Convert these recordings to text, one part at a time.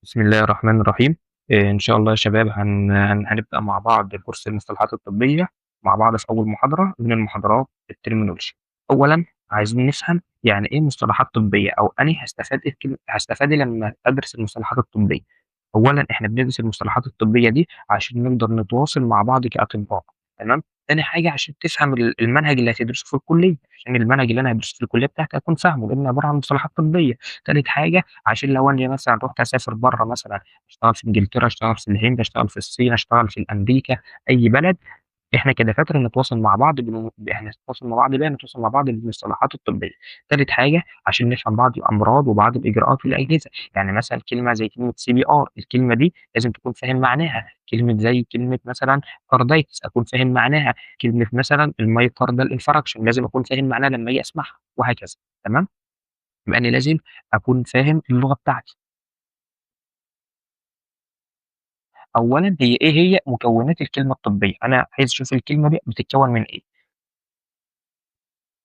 بسم الله الرحمن الرحيم. إن شاء الله يا شباب هنبدأ مع بعض كورس المصطلحات الطبية مع بعض في أول محاضرة من المحاضرات الترمينولوجي. أولًا عايزين نفهم يعني إيه مصطلحات طبية أو أنا هاستفاد إيه لمّا أدرس المصطلحات الطبية. أولًا إحنا بندرس المصطلحات الطبية دي عشان نقدر نتواصل مع بعض كأطباء، تمام؟ تاني حاجة عشان تفهم المنهج اللي هتدرسه في الكلية، عشان المنهج اللي أنا هادرسه في الكلية بتاعتي أكون فاهمه لإنه عبارة عن مصطلحات طبية. تالت حاجة عشان لو أنا مثلًا رُحت أسافر برّه مثلًا، أشتغل في إنجلترا، أشتغل في الهند، أشتغل في الصين، أشتغل في أمريكا، أي بلد، إحنا كدكاترة نتواصل مع بعض إحنا نتواصل مع بعض بيها نتواصل مع بعض بالمصطلحات الطبية. تالت حاجة عشان نفهم بعض الأمراض وبعض الإجراءات والأجهزة، يعني مثلًا كلمة زي كلمة CPR الكلمة دي لازم تكون فاهم معناها، كلمة زي كلمة مثلًا carditis أكون فاهم معناها، كلمة مثلًا الmyocardial infarction لازم أكون فاهم معناها لمّا آجي أسمعها وهكذا، تمام؟ يبقى أنا لازم أكون فاهم اللغة بتاعتي. أولًا إيه هي مكونات الكلمة الطبية؟ أنا عايز أشوف الكلمة دي بتتكوّن من إيه؟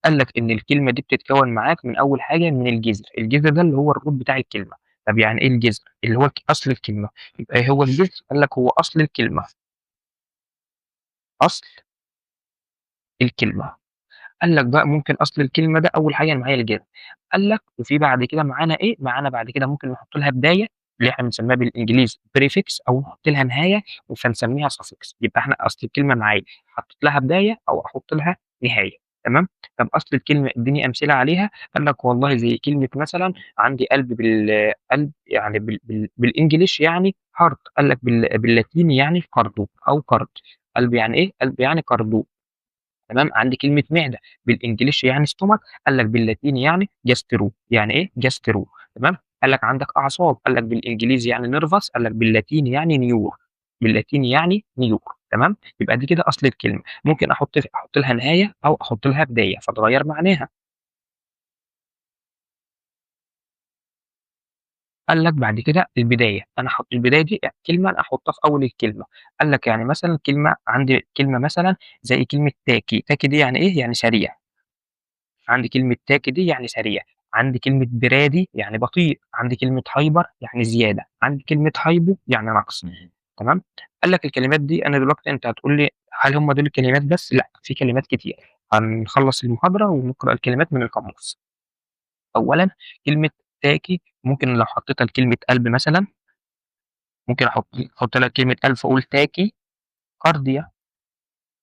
قال لك إن الكلمة دي بتتكوّن معاك من أول حاجة من الجذر، الجذر ده اللي هو الroot بتاع الكلمة. طب يعني إيه الجذر؟ اللي هو أصل الكلمة، يبقى إيه هو الجذر؟ قال لك هو أصل الكلمة، أصل الكلمة. قال لك بقى ممكن أصل الكلمة ده أول حاجة أنا معايا الجذر، قال لك وفي بعد كده معانا إيه، معانا بعد كده ممكن نحط لها بداية اللي إحنا بنسميها بالإنجليزي prefix أو نحط لها نهاية فنسميها suffix. يبقى إحنا أصل الكلمة معايا حطيت لها بداية أو أحط لها نهاية، تمام. طب أصل الكلمة اديني أمثلة عليها. قال لك والله زي كلمة مثلًا عندي قلب قلب يعني بالإنجليش يعني heart، قال لك باللاتيني يعني cardo أو card. قلب يعني إيه؟ قلب يعني cardo. تمام، عندي كلمة معدة بالإنجليش يعني stomach، قال لك باللاتيني يعني gastro، يعني إيه gastro، تمام. قال لك عندك أعصاب، قال لك بالإنجليزي يعني nervous، قال لك باللاتيني يعني نيور، باللاتيني يعني نيور، تمام. يبقى دي كده أصل الكلمة، ممكن أحط لها نهاية أو أحط لها بداية فتغيّر معناها. قال لك بعد كده البداية، أنا البداية دي كلمة أنا أحطها في أول الكلمة. قال لك يعني مثلًا عندي كلمة مثلًا زي كلمة تاكي، تاكي دي يعني إيه؟ يعني سريع. عندي كلمة تاكي دي يعني سريع، عندي كلمة برادي يعني بطيء، عندي كلمة هايبر يعني زيادة، عندي كلمة هايبو يعني نقص، تمام. قال لك الكلمات دي أنا دلوقتي أنت هتقول لي هل هم دول الكلمات بس؟ لأ، في كلمات كتير. هنخلّص المحاضرة ونقرأ الكلمات من القاموس. أولًا كلمة تاكي ممكن لو حطيتها لكلمة قلب مثلًا، ممكن أحط لها كلمة قلب فاقول تاكي كارديا.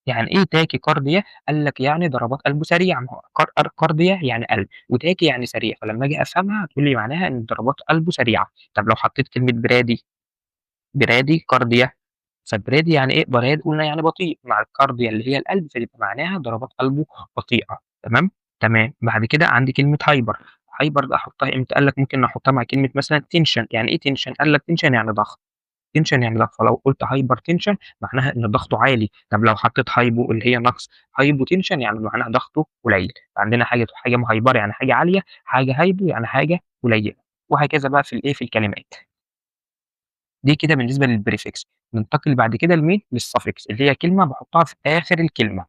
يعني إيه تاكيكارديا؟ قال لك يعني ضربات قلبه سريعة، ما هو كارديا يعني قلب، وتاكي يعني سريع، فلمّا آجي أفهمها هتقول لي معناها إن ضربات قلبه سريعة. طب لو حطيت كلمة برادي كارديا، فبرادي يعني إيه؟ قلنا يعني بطيء، مع الكارديا اللي هي القلب، فتبقى معناها ضربات قلبه بطيئة، تمام؟ تمام، بعد كده عندي كلمة هايبر ده أحطها إمتى؟ قال لك ممكن نحطها مع كلمة مثلًا tension، يعني إيه tension؟ قال لك tension يعني ضغط. tension يعني ضغط، فلو قُلت hypertension معناها إن ضغطه عالي. طب لو حطيت hypo اللي هي نقص، hypotension يعني معناها ضغطه قليل. عندنا حاجة مهيبرة يعني حاجة عالية، حاجة hypo يعني حاجة قليلة، وهكذا بقى في الكلمات. دي كده بالنسبة للprefix. ننتقل بعد كده لمين؟ للsuffix اللي هي كلمة باحطها في آخر الكلمة.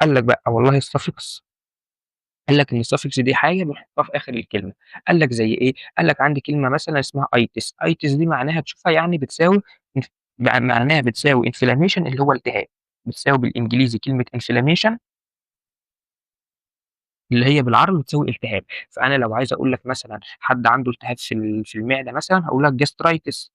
قال لك بقى والله الsuffix، قال لك إن الsuffix دي حاجة بنحطها في آخر الكلمة. قال لك زي إيه؟ قال لك عندي كلمة مثلًا اسمها itis، itis دي معناها تشوفها يعني بتساوي معناها بتساوي inflammation اللي هو التهاب، بتساوي بالإنجليزي كلمة inflammation اللي هي بالعربي بتساوي التهاب. فأنا لو عايز أقول لك مثلًا حد عنده التهاب في المعدة مثلًا هاقول لك gastritis،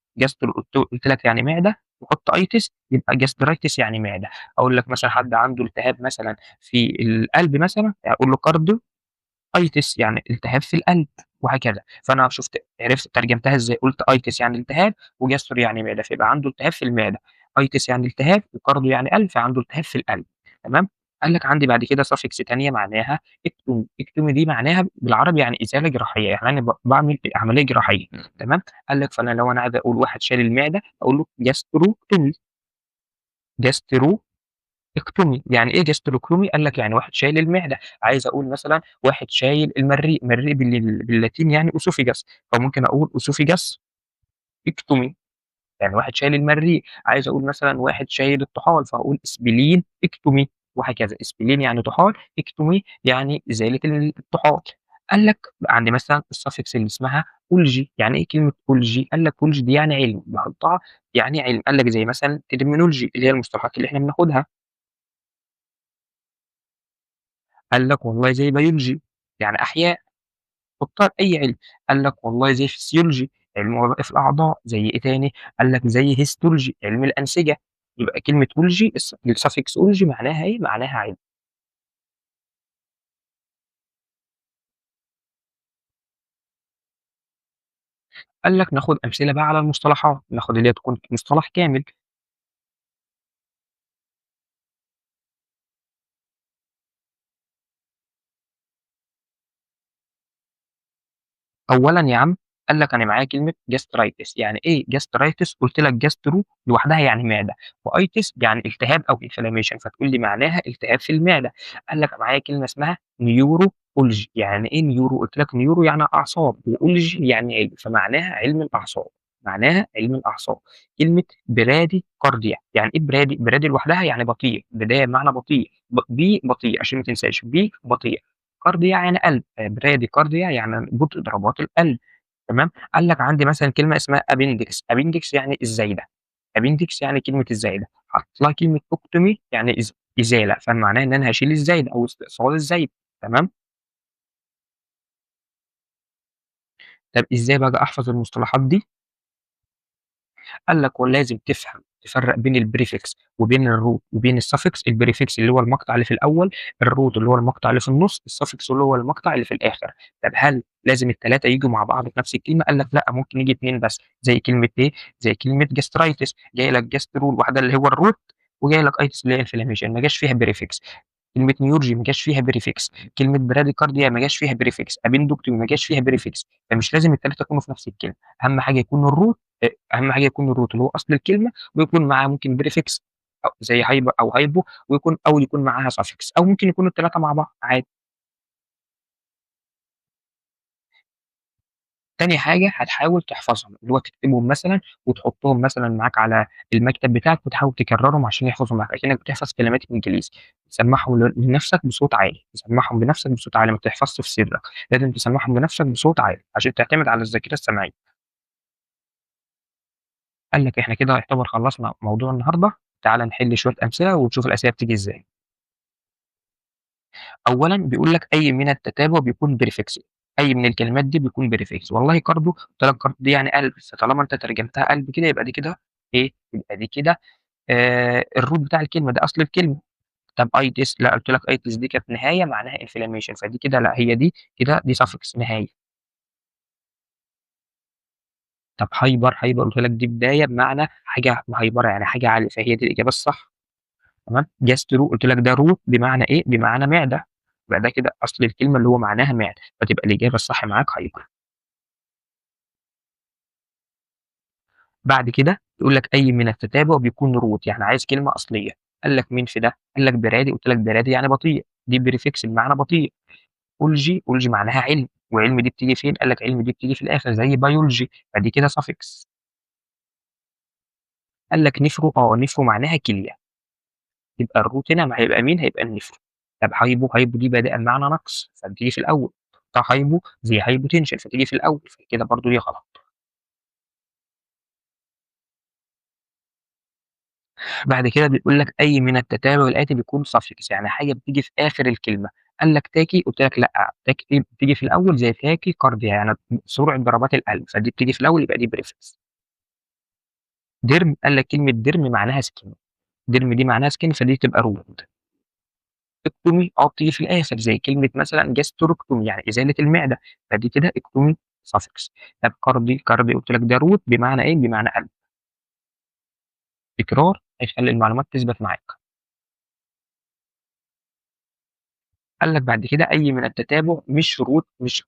قُلت لك يعني معدة وحُط itis يبقى gastritis يعني معدة. أقول لك مثلًا حد عنده التهاب مثلًا في القلب مثلًا أقول له itis يعني التهاب في القلب، وهكذا. فأنا عرفت ترجمتها إزاي، قُلت itis يعني التهاب وgastro يعني معدة، فيبقى عنده التهاب في المعدة، itis يعني التهاب وcardio يعني قلب، فعنده التهاب في القلب، تمام. قال لك عندي بعد كده suffix تانية معناها ectomy، ectomy دي معناها بالعربي يعني إزالة جراحية، يعني أنا باعمل عملية جراحية، تمام. قال لك فأنا لو أنا عايز أقول واحد شال المعدة أقول له gastrectomy، gastro إكتومي، يعني إيه جاستروكرومي؟ قال لك يعني واحد شايل المعدة. عايز أقول مثلًا واحد شايل المريء، مريء باللاتيني يعني أوسوفيجاس، فممكن أقول أوسوفيجاس إكتومي، يعني واحد شايل المريء. عايز أقول مثلًا واحد شايل الطحال، فهاقول إسبلين إكتومي، وهكذا. إسبلين يعني طحال، إكتومي يعني إزالة الطحال. قال لك عندي مثلًا الsuffix اللي اسمها ology. يعني إيه كلمة ology؟ قال لك ology دي يعني علم، باحطها يعني علم. قال لك زي مثلًا terminology اللي هي المصطلحات اللي إحنا بناخدها. قال لك والله زي biology يعني أحياء، حُطّها لأي علم. قال لك والله زي physiology علم وظائف الأعضاء. زي إيه تاني؟ قال لك زي histology علم الأنسجة. يبقى كلمة ology الsuffix ology معناها إيه؟ معناها علم. قال لك ناخد أمثلة بقى على المصطلحات، ناخد اللي هي تكون مصطلح كامل. أولًا يا عم قال لك أنا معايا كلمة gastritis. يعني إيه gastritis؟ قُلت لك gastro لوحدها يعني معدة، وitis يعني التهاب أو inflammation، فتقول لي معناها التهاب في المعدة. قال لك معايا كلمة اسمها neurology. يعني إيه neuro؟ قُلت لك neuro يعني أعصاب، وology يعني علم، فمعناها علم الأعصاب. معناها علم الأعصاب. كلمة bradycardia. يعني إيه brady؟ brady لوحدها يعني بطيء، بداية بمعنى بطيء، بطيء عشان ما تنساش، بطيء. كارديا يعني قلب، براديكارديا يعني بطء ضربات القلب. تمام. قال لك عندي مثلًا كلمة اسمها appendix. appendix يعني الزايدة. appendix يعني كلمة الزايدة، حاطط لها كلمة أوكتومي يعني إزالة، فمعناها إن أنا هاشيل الزايدة أو استئصال الزايدة. تمام. طب إزاي بقى أحفظ المصطلحات دي؟ قال لك ولازم تفرّق بين الprefix وبين الroot وبين الsuffix. الprefix اللي هو المقطع اللي في الأول، الroot اللي هو المقطع اللي في النُص، الsuffix اللي هو المقطع اللي في الآخر. طب هل لازم ال3 ييجوا مع بعض في نفس الكلمة؟ قال لك لأ، ممكن ييجي 2 بس. زي كلمة إيه؟ زي كلمة gastritis جاي لك gastro لوحدها اللي هو الroot، وجاي لك itis اللي هي inflammation ما جاش فيها prefix. كلمة نيورجي ما جاش فيها prefix. كلمة براديكارديا ما جاش فيها prefix. appendectomy ما جاش فيها prefix. فمش لازم ال3 يكونوا في نفس الكلمة. أهم حاجة يكون الroot. أهم حاجة يكون الroot اللي هو أصل الكلمة، ويكون معاه ممكن prefix أو زي hyper أو hypo، أو يكون معاها suffix، أو ممكن يكونوا ال3 مع بعض عادي. تاني حاجة هتحاول تحفظهم، اللي هو تكتبهم مثلًا وتحطهم مثلًا معاك على المكتب بتاعك، وتحاول تكررهم عشان يحفظوا معاك، أكنك بتحفظ كلمات إنجليزي. تسمعهم لنفسك بصوت عالي، تسمعهم بنفسك بصوت عالي، ما تحفظش في سرك. لازم تسمعهم بنفسك بصوت عالي عشان تعتمد على الذاكرة السمعية. قال لك إحنا كده يعتبر خلصنا موضوع النهارده. تعالَ نحل شوية أمثلة ونشوف الأسئلة بتيجي إزاي. أولًا بيقول لك أي من التتابع بيكون prefix. أي من الكلمات دي بيكون prefix. والله كارديو قُلت لك كارديو دي يعني قلب، فطالما أنت ترجمتها قلب كده يبقى دي كده إيه، يبقى دي كده الroot بتاع الكلمة، ده أصل الكلمة. طب itis لأ، قُلت لك itis دي كانت نهاية معناها inflammation، فدي كده لأ، هي دي كده دي suffix نهاية. طب hyper قُلت لك دي بداية بمعنى حاجة مهيبرة، يعني حاجة عالية، فهي دي الإجابة الصح. تمام. gastro قُلت لك ده root بمعنى إيه، بمعنى معدة، يبقى ده كده أصل الكلمة اللي هو معناها معدة، فتبقى الإجابة الصح معاك hyper. بعد كده يقول لك أي من التتابع بيكون root، يعني عايز كلمة أصلية. قال لك مين في ده؟ قال لك برادي. قُلت لك برادي يعني بطيء، دي prefix بمعنى بطيء. أولجي معناها علم، وعلم دي بتيجي فين؟ قال لك علم دي بتيجي في الآخر زي biology، فدي كده suffix. قال لك نفرو. نفرو معناها كلية، يبقى الروت هنا ما هيبقى مين؟ هيبقى النفرو. طب هايبو دي بادئة بمعنى نقص، فبتيجي في الأول. هايبو زي hypotension فتيجي في الأول، فكده برضه دي غلط. بعد كده بيقول لك أي من التتابع الآتي بيكون suffix، يعني حاجة بتيجي في آخر الكلمة. قال لك تاكي. قُلت لك لأ، تاكي دي بتيجي في الأول زي tachycardia يعني سرعة ضربات القلب، فدي بتيجي في الأول يبقى دي prefix. ديرم. قال لك كلمة ديرم معناها skin. ديرم دي معناها skin فدي تبقى root. إكتومي بتيجي في الآخر زي كلمة مثلًا جاستروكتومي يعني إزالة المعدة، فدي كده إكتومي suffix. طب كاردي قُلت لك ده root بمعنى إيه؟ بمعنى قلب. تكرار هيخلّي المعلومات تثبت معاك. قال لك بعد كده أي من التتابع مش root،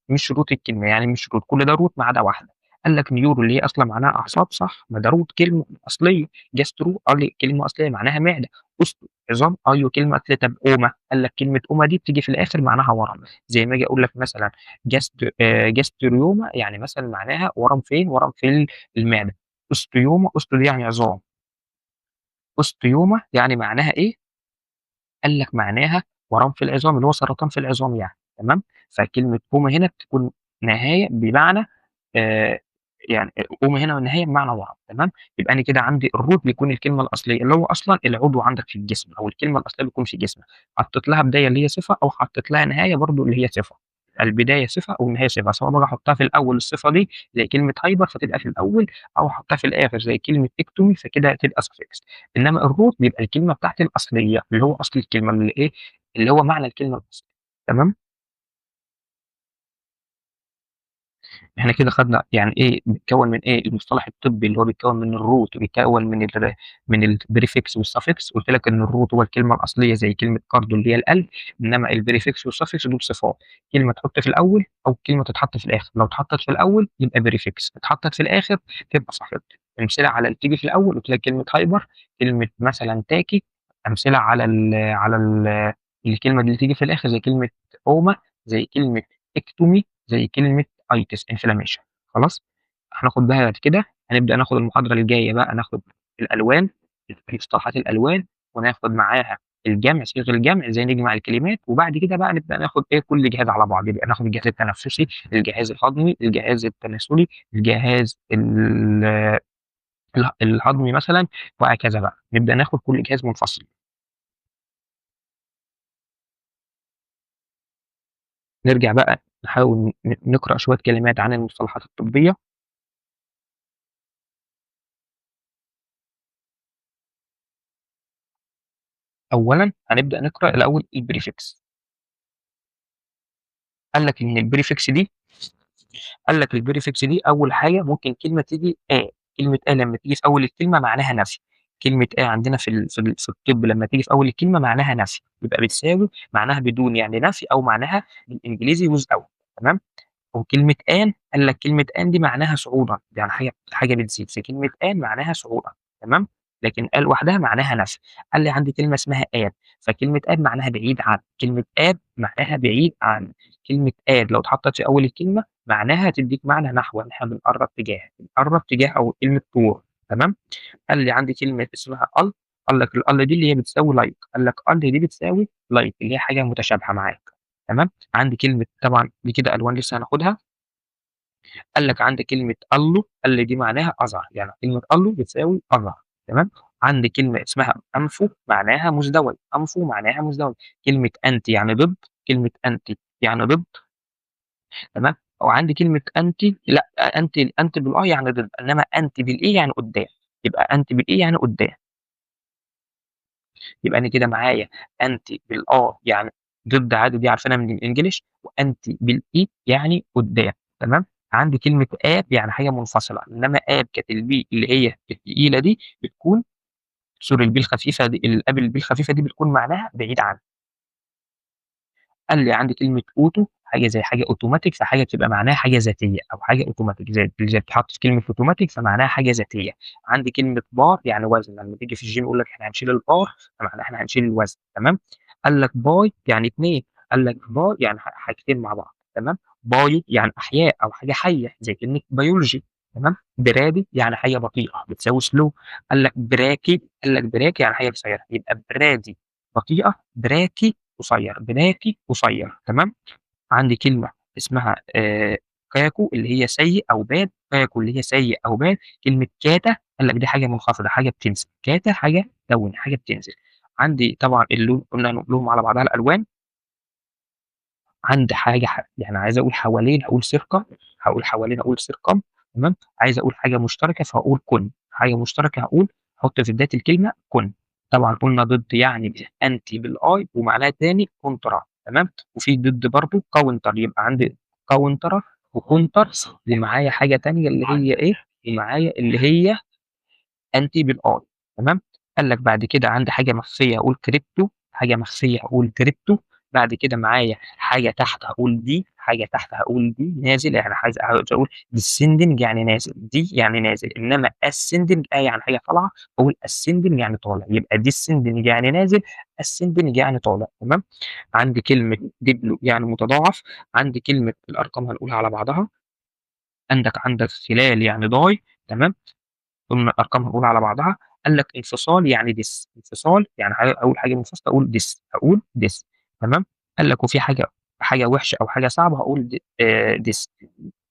مش root الكلمة، يعني مش root، كل ده root ما عدا واحدة. قال لك نيورو اللي هي أصلًا معناها أعصاب صح، ما ده root كلمة أصلية. جاسترو كلمة أصلية معناها معدة. أوستو عظام، أيوه كلمة أصلية. طب أوما، قال لك كلمة أوما دي بتيجي في الآخر معناها ورم، زي ما آجي أقول لك مثلًا جاستريوما يعني مثلًا معناها ورم فين؟ ورم في المعدة. أوستيوما، أوستو دي يعني عظام. أوستيوما يعني معناها إيه؟ قال لك معناها ورم في العظام، اللي هو سرطان في العظام يعني. تمام. فكلمة قوم هنا بتكون نهاية بمعنى آآ يعني قوم هنا والنهاية بمعنى واحد. تمام. يبقى أنا كده عندي الroot بيكون الكلمة الأصلية اللي هو أصلًا العضو عندك في الجسم، أو الكلمة الأصلية بتكون في جسمك، حطيت لها بداية اللي هي صفة، أو حطيت لها نهاية برضه اللي هي صفة. البداية صفة والنهاية صفة، سواء بقى أحطها في الأول الصفة دي زي كلمة hyper فتبقى في الأول، أو أحطها في الآخر زي كلمة ectomy فكده هتبقى suffix. إنما الroot بيبقى الكلمة بتاعتي الأصلية، اللي هو أصل الكلمة اللي إيه، اللي هو معنى الكلمة الأصلي. تمام. إحنا كده خدنا يعني إيه بيتكوّن من إيه، المصطلح الطبّي اللي هو بيتكوّن من الroot وبيتكوّن من الprefix والsuffix. قُلت لك إن الroot هو الكلمة الأصلية زي كلمة cardio اللي هي القلب، إنّما الprefix والsuffix دول صفات، كلمة تحُط في الأول أو كلمة تتحط في الآخر، لو اتحطّت في الأول يبقى prefix، اتحطّت في الآخر تبقى suffix. أمثلة على اللي تيجي في الأول قُلت لك كلمة hyper، كلمة مثلًا تاكي. أمثلة على الكلمة اللي تيجي في الآخر زي كلمة أومة، زي كلمة ectomy، زي كلمة itis inflammation. خلاص. هناخد بقى بعد كده هنبدأ ناخد المحاضرة الجاية بقى ناخد الألوان، مصطلحات الألوان، وناخد معاها الجمع، صيغ الجمع إزاي نجمع الكلمات، وبعد كده بقى نبدأ ناخد إيه كل جهاز على بعضه، يبقى ناخد الجهاز التنفسي، الجهاز الهضمي، الجهاز التناسلي، الجهاز الهضمي مثلًا، وهكذا بقى، نبدأ ناخد كل جهاز منفصل. نرجع بقى نحاول نقرأ شوية كلمات عن المصطلحات الطبية. أولًا هنبدأ نقرأ الأول الprefix. قال لك إن الprefix دي قال لك الprefix دي أول حاجة ممكن كلمة تيجي كلمة لمّا تيجي في أول الكلمة معناها نفي. كلمة عندنا في الطب لمّا تيجي في أول الكلمة معناها نفي، يبقى بتساوي معناها بدون يعني نفي، أو معناها بالإنجليزي without. تمام. وكلمة آن قال لك كلمة آن دي معناها صعودا، يعني حاجة بتزيد، فكلمة آن معناها صعودا. تمام. لكن آن لوحدها معناها نفي. قال لي عندي كلمة اسمها آد، فكلمة آد معناها بعيد عن، كلمة آد معناها بعيد عن. كلمة آد لو اتحطت في أول الكلمة معناها تدّيك معنى نحو، إن إحنا بنقرّب تجاه أو كلمة طور. تمام. قال لي عندي كلمة اسمها ال، قال لك ال دي اللي هي بتساوي like، قال لك ال دي بتساوي like اللي هي حاجة متشابهة معاك. تمام. عندي كلمة طبعًا دي كده ألوان لسه هناخدها. قال لك عندي كلمة ألّو، أل دي معناها أزهر، يعني كلمة ألّو بتساوي أزهر. تمام. عندي كلمة اسمها أنفو معناها مزدوج، أنفو معناها مزدوج. كلمة أنتِ يعني ضد، كلمة أنتِ يعني ضد. تمام. وعندي كلمة أنتِ لأ، أنتِ بالآ يعني ضد، إنما أنتِ بالإي يعني قدّام، يبقى أنتِ بالإي يعني قدّام. يبقى أنا كده معايا أنتِ بالآه يعني ضد عادي دي عارفينها من الEnglish، وأنتِ بالإي يعني قدّام. تمام. عندي كلمة آب يعني حاجة منفصلة، إنما آب كانت البي اللي هي التقيلة دي بتكون سوري البي الخفيفة دي الآب البي الخفيفة دي بتكون معناها بعيد عنّي. قال لي عندي كلمة أوتو حاجة زي حاجة أوتوماتيك، فحاجة بتبقى معناها حاجة ذاتية أو حاجة أوتوماتيك زي بتتحط في كلمة أوتوماتيك فمعناها حاجة ذاتية. عندي كلمة بار يعني وزن، لمّا تيجي في الgym يقول لك إحنا هنشيل البار فمعناها إحنا هنشيل الوزن. تمام. قال لك باي يعني 2، قال لك بار يعني حاجتين مع بعض. تمام. بايو يعني أحياء أو حاجة حية زي كلمة بيولوجي. تمام. برادي يعني حاجة بطيئة بتساوي slow. قال لك براكي، قال لك براكي يعني حاجة قصيرة، يبقى برادي بطيئة، براكي قصير، بناكي قصير. تمام. عندي كلمة اسمها كاكو اللي هي سيء أو bad، كاكو اللي هي سيء أو bad. كلمة كاتا قال لك دي حاجة منخفضة، حاجة بتنزل، كاتا حاجة down حاجة بتنزل. عندي طبعًا اللون قلنا هنقولهم على بعضها الألوان. عندي حاجة يعني عايز أقول حوالين هاقول سِرقة، هاقول حوالين أقول سِرقًا. تمام. عايز أقول حاجة مشتركة فهاقول كُن، حاجة مشتركة هاقول أحط في بداية الكلمة كُن. طبعًا قُلنا ضد يعني أنتِ بالآي ومعناها تاني كونترا. تمام. وفي ضد برضه counter، يبقى عندي counter وcounter، ومعايا حاجة تانية اللي هي إيه، ومعايا اللي هي أنتِ بالآي. تمام. قال لك بعد كده عندي حاجة مخفية هاقول كريبتو، حاجة مخفية هاقول كريبتو. بعد كده معايا حاجة تحت هاقول دي، حاجة تحت هاقول دي، نازل يعني عاوز أقول descending يعني نازل، دي يعني نازل، إنما ascending يعني حاجة طالعة، باقول ascending يعني طالع، يبقى descending يعني نازل، ascending يعني طالع. تمام. عندي كلمة diplo يعني متضاعف. عندي كلمة الأرقام هنقولها على بعضها. عندك خلال يعني die. تمام. ثم الأرقام هنقول على بعضها. قال لك انفصال يعني ديس، انفصال يعني أول حاجة منفصلة أقول ديس، أقول ديس. تمام. قال لك وفي حاجة حاجة وحشة أو حاجة صعبة هاقول ديس.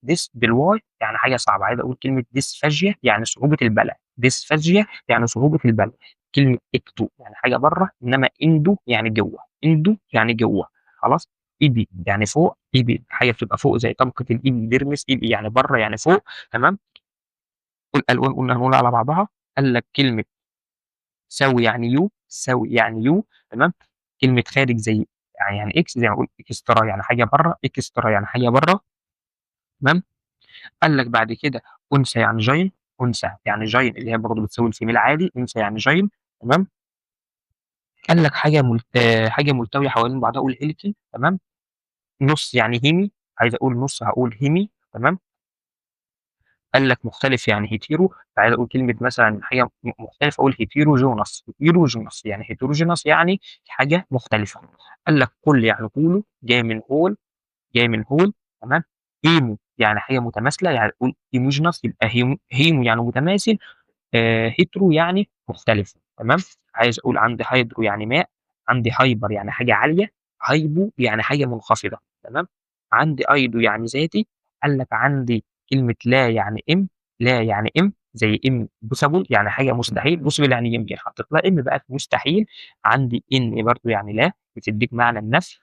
ديس بالواي يعني حاجة صعبة، عايز أقول كلمة dysphagia يعني صعوبة البلع، dysphagia يعني صعوبة البلع، كلمة ecto يعني حاجة برّه، إنما endo يعني جوّه، endo يعني جوّه، خلاص، epi يعني فوق، epi حاجة بتبقى فوق زي طبقة الepidermis، epi يعني برّه يعني فوق، تمام. والألوان قلنا هنقولها على بعضها. قال لك كلمة سَوِي يعني يو، سَوِي يعني يو، تمام. كلمة خارج زي يعني إكس زي ما باقول إكسترا يعني حاجة برّه، إكسترا يعني حاجة برّه، تمام. قال لك بعد كده أنثى يعني giant، أنثى يعني giant اللي هي برضه بتساوي الفيميل عادي، أنثى يعني giant، تمام. قال لك حاجة ملتوية حوالين بعضها قُل helical، تمام. نُص يعني hemi، عايز أقول نُص هاقول hemi، تمام. قال لك مختلف يعني hetero، فعايز أقول كلمة مثلًا حاجة مختلفة أقول heterogeneous، heterogeneous يعني heterogeneous يعني حاجة مختلفة. قال لك كُل يعني كُلّه، جاي من whole، جاي من whole، تمام. hemo يعني حاجة متماثلة، يعني تقول homogeneous يبقى hemo يعني متماثل، hetero يعني مختلف، تمام. عايز أقول عندي hydro يعني ماء، عندي hyper يعني حاجة عالية، hypo يعني حاجة منخفضة، تمام. عندي ido يعني ذاتي. قال لك عندي كلمة لا يعني إم، لا يعني إم زي impossible يعني حاجة مستحيل، possible يعني يمكن، حطيت لها إم بقت مستحيل. عندي in برضه يعني لا، بتدّيك معنى النفي،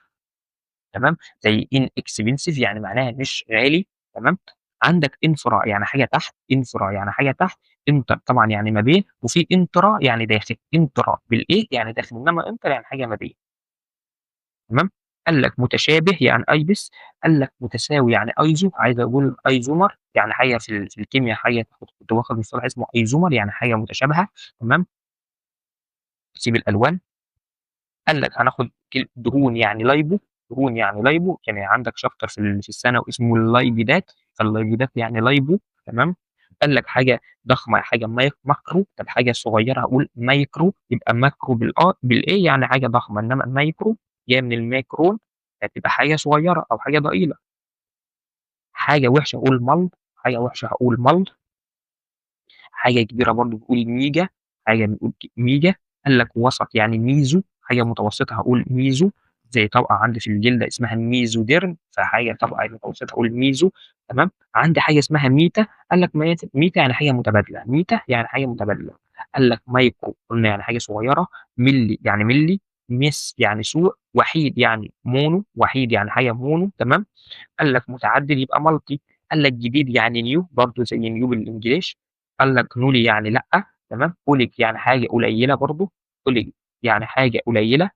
تمام. زي inexpensive يعني معناها مش غالي، تمام. عندك infra يعني حاجة تحت، infra يعني حاجة تحت، inter طبعًا يعني ما بين، وفي intra يعني داخل، intra بالإيه يعني داخل، إنما inter يعني حاجة ما بين، تمام. قال لك متشابه يعني أيبس، قال لك متساوي يعني أيزو، عايز أقول أيزومر يعني حاجة في الكيميا حاجة كنت واخد مصطلح اسمه أيزومر يعني حاجة متشابهة، تمام. سيب الألوان. قال لك هناخد دهون يعني لايبو، دهون يعني لايبو، كان عندك شابتر في الثانوي اسمه اللايبيدات، فاللايبيدات يعني لايبو، تمام. قال لك حاجة ضخمة حاجة ماكرو، طب حاجة صغيرة هاقول مايكرو، يبقى ماكرو بالA يعني حاجة ضخمة، إنما المايكرو جاية من الميكرون، هتبقى حاجة صغيرة أو حاجة ضئيلة. حاجة وحشة هاقول مَلْط، حاجة وحشة هاقول مَلْط. حاجة كبيرة برضه بنقول ميجا، حاجة بنقول ميجا. قال لك وسط يعني ميزو، حاجة متوسطة هاقول ميزو، زي طبقة عندي في الجلد اسمها الميزوديرم، فحاجة طبقة متوسطة هاقول ميزو، تمام. عندي حاجة اسمها ميتا، قال لك ميتا يعني حاجة متبادلة، ميتا يعني حاجة متبادلة. قال لك مايكرو قلنا يعني حاجة صغيرة، ملي يعني ملي، مِس يعني سوق، وحيد يعني مونو، وحيد يعني حاجة مونو، تمام. قال لك متعدد يبقى multi. قال لك جديد يعني new برضه زي new بالإنجليش. قال لك nully يعني لأ، تمام. olic يعني حاجة قليلة برضه، olic يعني حاجة قليلة.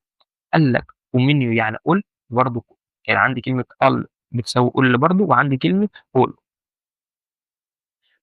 قال لك ومنيو يعني قُل، برضه كان عندي كلمة قَل بتساوي قُل برضه، وعندي كلمة قُل،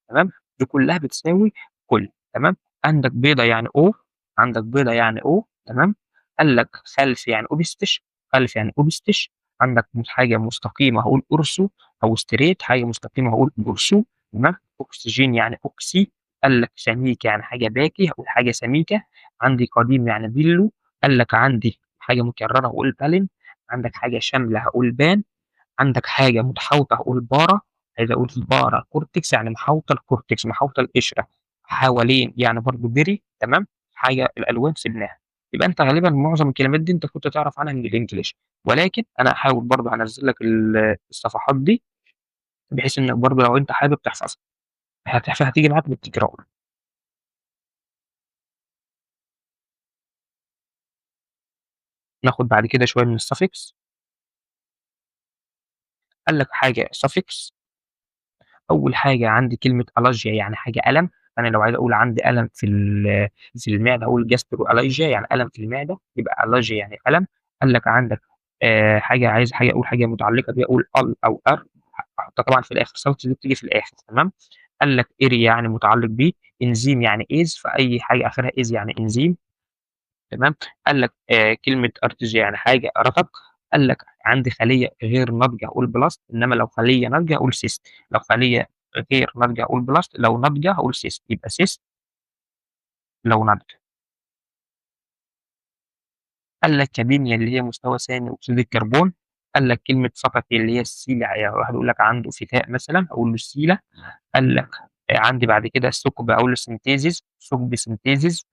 تمام. دي كلها بتساوي كُل، تمام. عندك بيضة يعني O، عندك بيضة يعني O، تمام. قال لك خلف يعني أوبستش، خلف يعني أوبستش. عندك حاجة مستقيمة هاقول أورسو، أو straight حاجة مستقيمة هاقول أورسو، تمام. أكسجين يعني أوكسي. قال لك سميك يعني حاجة باكي، هاقول حاجة سميكة. عندي قديم يعني بيلو. قال لك عندي حاجة مكررة هاقول بالين. عندك حاجة شاملة هاقول بان. عندك حاجة متحوطة هاقول بارا، عايز أقول بارا كورتكس يعني محاوطة الكورتكس، محاوطة القشرة، حوالين يعني برضه بيري، تمام. حاجة الألوان سِبناها. يبقى أنت غالبًا معظم الكلمات دي أنت كنت تعرف عنها من الإنجليش، ولكن أنا هاحاول برضه أنزّل لك الصفحات دي، بحيث إنك برضه لو أنت حابب تحفظها، فهتيجي معاك بالتكرار. ناخد بعد كده شوية من الsuffix. قال لك حاجة suffix. أول حاجة عندي كلمة allergia يعني حاجة ألم، فأنا لو عايز أقول عندي ألم في المعدة هاقول gastralgia يعني ألم في المعدة، يبقى allergy يعني ألم. قال لك عندك حاجة عايز حاجة أقول حاجة متعلقة بيها أقول ال أو ار، أحطها طبعًا في الآخر صوت دي بتيجي في الآخر، تمام. قال لك area يعني متعلق بيه، إنزيم يعني is، فأي حاجة آخرها is يعني إنزيم، تمام. قال لك كلمة أرتج يعني حاجة رطب. قال لك عندي خلية غير ناضجة هاقول blast، إنما لو خلية ناضجة هاقول cyst، لو خلية غير ناضجة هاقول blast، لو ناضجة هاقول cyst، يبقى cyst لو ناضجة. قال لك كديميا اللي هي مستوى ثاني أكسيد الكربون. قال لك كلمة سَطَتي اللي هي السيلة، يعني واحد يقول لك عنده فتاء مثلًا أقول له السيلة. قال لك عندي بعد كده الثقب أقول له synthesis، ثقب synthesis.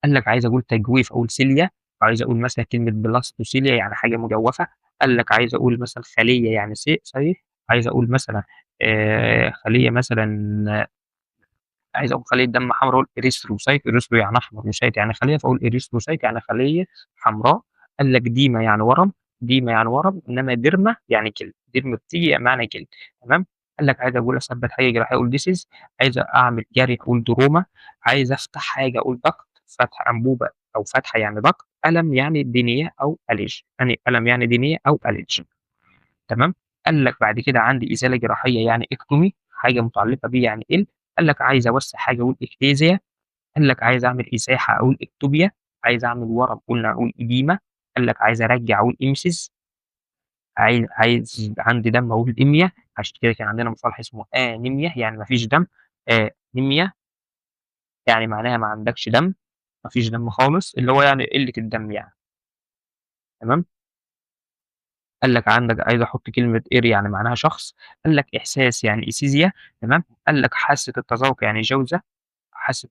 قال لك عايز أقول تجويف أقول سيليا، عايز أقول مثلًا كلمة بلاستوسيليا يعني حاجة مجوفة، قال لك عايز أقول مثلًا خلية يعني صحيح، عايز أقول مثلًا خلية مثلًا عايز أقول خلية دم حمرا أقول إريثروسايت، إريثرو يعني أحمر وسايت يعني خلية، فأقول إريثروسايت يعني خلية حمراء. قال لك ديما يعني ورم، ديما يعني ورم، إنما ديرما يعني جلد، ديرما بتيجي معنى جلد، تمام. قال لك عايز أقول أثبت حاجة جراحية أقول ديسيس، عايز أعمل جرح أقول دروما، عايز أفتح حاجة أقول duct، فتح أنبوبة أو فتحة يعني duct، ألم يعني دينية أو أليج، يعني ألم يعني دينية أو أليج، تمام. قال لك بعد كده عندي إزالة جراحية يعني إكتومي، حاجة متعلقة بيه يعني قال لك عايز أوسّع حاجة أقول إكتيزيا، قال لك عايز أعمل إزاحة أقول إكتوبيا، عايز أعمل ورم قلنا أقول إديمة، قال لك عايز أرجّع أقول إمسيس، عايز عندي دم أقول إميا، عشان كده كان عندنا مصطلح اسمه أنيميا يعني ما فيش دم، نيميا يعني معناها ما عندكش دم، ما فيش دم خالص، اللي هو يعني قلة الدم يعني، تمام. قال لك عندك عايز أحط كلمة إير يعني معناها شخص، قال لك إحساس يعني إيسيزيا، تمام. قال لك حاسة التذوق يعني جوزة، حاسة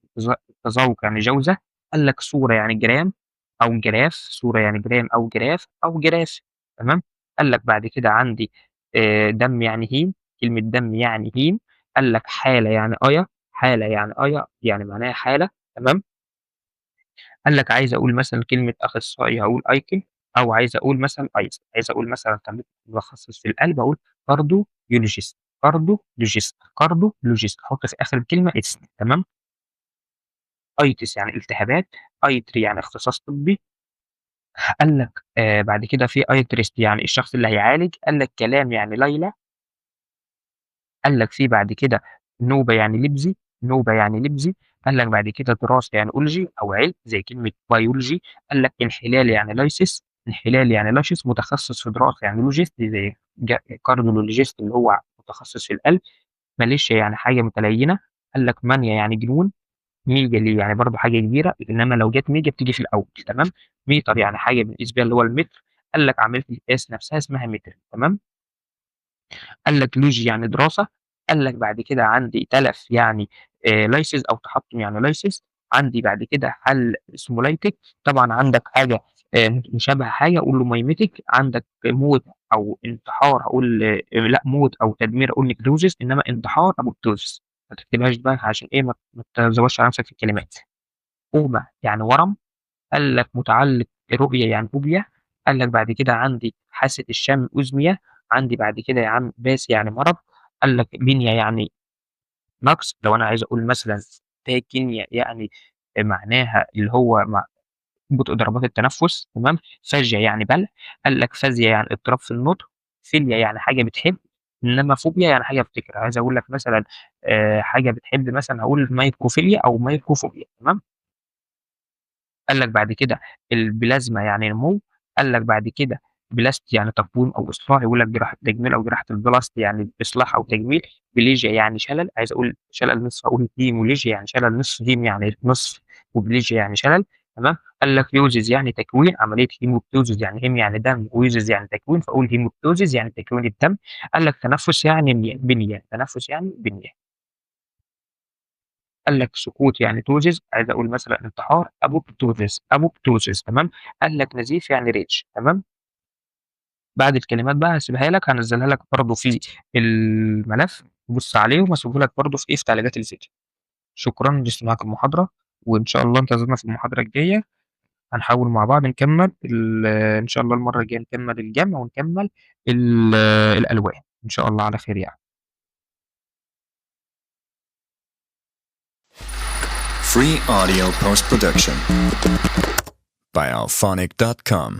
التذوق يعني جوزة، قال لك صورة يعني جرام أو جراف، صورة يعني جرام أو جراف أو جراف، تمام. قال لك بعد كده عندي دم يعني هيم، كلمة دم يعني هيم، قال لك حالة يعني أيا، حالة يعني أيا يعني معناها حالة، تمام. قال لك عايز أقول مثلًا كلمة أخصائي هاقول أيكن، أو عايز أقول مثلًا أيس، عايز أقول مثلًا طبيب متخصص في القلب أقول cardiologist، cardiologist، cardiologist أحط في آخر الكلمة اس، تمام. أيتس يعني التهابات، أيتري يعني اختصاص طبي، قال لك بعد كده في أيتريست يعني الشخص اللي هيعالج، قال لك كلام يعني ليلى، قال لك في بعد كده نوبة يعني لبزي، نوبة يعني لبزي، قال لك بعد كده دراسة يعني أولوجي أو علم زي كلمة بيولوجي، قال لك انحلال يعني لايسيس، انحلال يعني لايسيس متخصص في دراسة يعني لوجيست زي كارديولوجيست اللي هو متخصص في القلب، ماليشيا يعني حاجة متلينة، قال لك مانيا يعني جنون، ميجا ليه يعني برضه حاجة كبيرة، إنما لو جات ميجا بتيجي في الأول، تمام. ميتر يعني حاجة بالنسبة اللي هو المتر، قال لك عملية القياس نفسها اسمها متر، تمام. قال لك لوجي يعني دراسة، قال لك بعد كده عندي تلف يعني لايسيس أو تحطُّم يعني لايسيس، عندي بعد كده حل اسمه لايتِك، طبعًا عندك حاجة مشابهة حاجة قُل له ميمِتِك، عندك موت أو انتحار هاقول لأ موت أو تدمير أقول necrosis إنما انتحار apoptosis ما تكتبهاش بقى عشان إيه ما تزوّدش على نفسك في الكلمات. أوما يعني ورم، قال لك متعلق رؤية يعني فوبيا، قال لك بعد كده عندي حاسة الشم أُزمية، عندي بعد كده يا عم باس يعني مرض، قال لك بِنية يعني نقص، لو أنا عايز أقول مثلًا تاكينيا يعني معناها اللي هو بطء ضربات التنفس، تمام. فاجيا يعني بلع، قال لك فازيا يعني اضطراب في النطق، فيليا يعني حاجة بتحب، إنما فوبيا يعني حاجة بتكره، عايز أقول لك مثلًا حاجة بتحب مثلًا هاقول مايكروفيليا أو مايكروفوبيا، تمام. قال لك بعد كده البلازما يعني نمو، قال لك بعد كده بلاست يعني تقويم أو إصلاح، يقول لك جراحة تجميل أو جراحة البلاست يعني إصلاح أو تجميل، بليجيا يعني شلل، عايز أقول شلل نصف أقول هيموليجيا يعني شلل نصف، هيم يعني نصف، وبليجيا يعني شلل، تمام. قال لك يوزز يعني تكوين، عملية هيموبتوزيس يعني هيم يعني دم، ويوزز يعني تكوين، فأقول هيموبتوزيس يعني تكوين الدم، قال لك تنفس يعني بنية، تنفس يعني بنية. قال لك سكوت يعني توزيس، عايز أقول مثلًا انتحار apoptosis apoptosis، تمام. قال لك نزيف يعني rage، تمام. بعد الكلمات بقى هاسيبها لك، هانزّلها لك برضه في الملف، بُص عليهم وهاسيبه لك برضه في في تعليقات الفيديو. شكرًا لاستماعك المحاضرة، وإن شاء الله انتظرنا في المحاضرة الجاية، هنحاول مع بعض نكمّل إن شاء الله المرّة الجاية نكمّل الجمع ونكمّل الألوان، إن شاء الله على خير يعني. Free audio post production by alphonic.com.